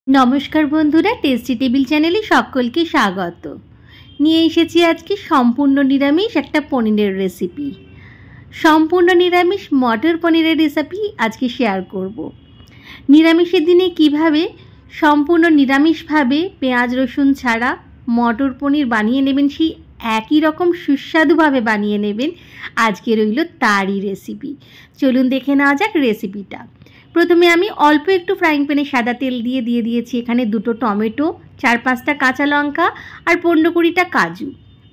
नमस्कार बंधुरा tasty table चैनेले सकलके स्वागत। निये एसेछि आज के सम्पूर्ण निरामिष एक पनीरेर रेसिपि। सम्पूर्ण निरामिष मटर पनीरेर रेसिपि आज के शेयर करब। निरामिषेर दिने किभाबे सम्पूर्ण निरामिष भावे पेঁয়াজ रसुन छाड़ा मटर पनीर बानिये नेबेन, सेई একই রকম সুস্বাদুভাবে বানিয়ে নেবেন। আজকে রইল তারই রেসিপি। চলুন দেখে নেওয়া যাক রেসিপিটা। প্রথমে আমি অল্প একটু ফ্রাইং প্যানে সাদা তেল দিয়ে দিয়েছি এখানে দুটো টমেটো, 4-5টা কাঁচা লঙ্কা আর 15-20টা কাজু।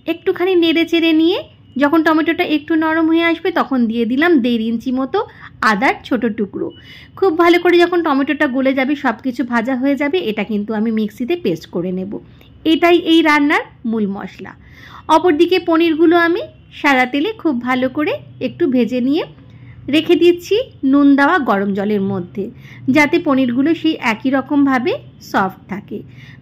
একটুখানি নেড়ে চেড়ে নিয়ে যখন টমেটোটা একটু নরম হয়ে আসবে তখন দিয়ে দিলাম 1.5 ইঞ্চি মতো আদার ছোট টুকরো। খুব ভালো করে যখন টমেটোটা গলে যাবে, সব কিছু ভাজা হয়ে যাবে, এটা কিন্তু আমি মিক্সিতে পেস্ট করে নেব। এটাই এই রান্নার মূল মশলা। অপরদিকে পনিরগুলো আমি সাদা তেলে খুব ভালো করে একটু ভেজে নিয়ে রেখে দিচ্ছি নুন দেওয়া গরম জলের মধ্যে, যাতে পনিরগুলো সেই একই রকমভাবে সফট থাকে।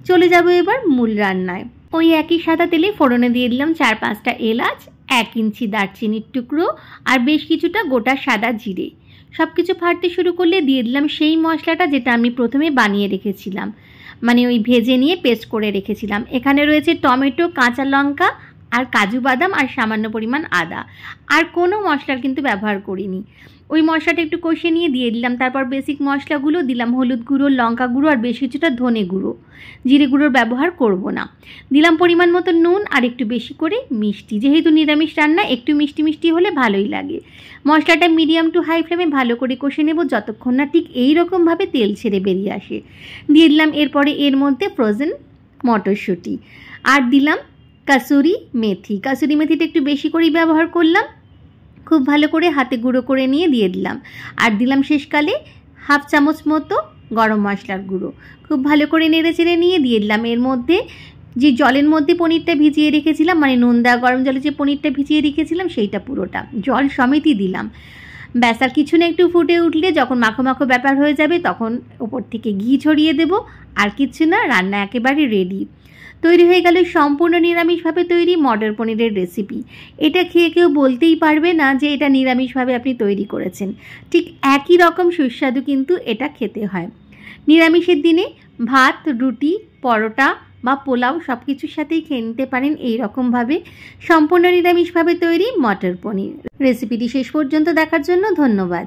চলে যাব এবার মূল রান্নায়। ওই একই সাদা তেলে ফোড়নে দিয়ে দিলাম 4-5টা এলাচ, 1 ইঞ্চি দারচিনির টুকরো আর বেশ কিছুটা গোটা সাদা জিরে। সব কিছু ফাটতে শুরু করলে দিয়ে দিলাম সেই মশলাটা যেটা আমি প্রথমে বানিয়ে রেখেছিলাম, মানে ওই ভেজে নিয়ে পেস্ট করে রেখেছিলাম। এখানে রয়েছে টমেটো, কাঁচা লঙ্কা আর কাজু বাদাম আর সামান্য পরিমাণ আদা। আর কোনো মশলার কিন্তু ব্যবহার করিনি। ওই মশলাটা একটু কষিয়ে নিয়ে দিয়ে দিলাম। তারপর বেসিক মশলাগুলো দিলাম, হলুদ গুঁড়ো, লঙ্কা গুঁড়ো আর বেশ কিছুটা ধনে গুঁড়ো। জিরে গুঁড়োর ব্যবহার করব না। দিলাম পরিমাণ মতো নুন আর একটু বেশি করে মিষ্টি। যেহেতু নিরামিষ রান্না একটু মিষ্টি মিষ্টি হলে ভালোই লাগে। মশলাটা মিডিয়াম টু হাই ফ্লেমে ভালো করে কষে নেব যতক্ষণ না ঠিক এই রকমভাবে তেল ছেড়ে বেরিয়ে আসে। দিয়ে দিলাম এরপরে এর মধ্যে ফ্রোজেন মটরশুঁটি আর দিলাম কাসুরি মেথি। কাসুরি মেথিটা একটু বেশি করেই ব্যবহার করলাম। খুব ভালো করে হাতে গুঁড়ো করে নিয়ে দিয়ে দিলাম। আর দিলাম শেষকালে 1/2 চামচ মতো গরম মশলার গুঁড়ো। খুব ভালো করে নেড়ে চেড়ে নিয়ে দিয়ে দিলাম এর মধ্যে যে জলের মধ্যে পনিরটা ভিজিয়ে রেখেছিলাম, মানে নুন দেওয়া গরম জলে যে পনিরটা ভিজিয়ে রেখেছিলাম সেইটা পুরোটা জল সমেতই দিলাম। ব্যাস, আর কিছু না, একটু ফুটে উঠলে যখন মাখো মাখো ব্যাপার হয়ে যাবে তখন ওপর থেকে ঘি ছড়িয়ে দেব। আর কিছু না, রান্না একেবারে রেডি। তৈরি হয়ে গেল সম্পূর্ণ নিরামিষভাবে তৈরি মটর পনিরের রেসিপি। এটা খেয়ে কেউ বলতেই পারবে না যে এটা নিরামিষভাবে আপনি তৈরি করেছেন। ঠিক একই রকম সুস্বাদু কিন্তু এটা খেতে হয়। নিরামিষের দিনে ভাত, রুটি, পরোটা বা পোলাও সব কিছুর সাথেই খেয়ে নিতে পারেন এই রকমভাবে সম্পূর্ণ নিরামিষভাবে তৈরি মটর পনির। রেসিপিটি শেষ পর্যন্ত দেখার জন্য ধন্যবাদ।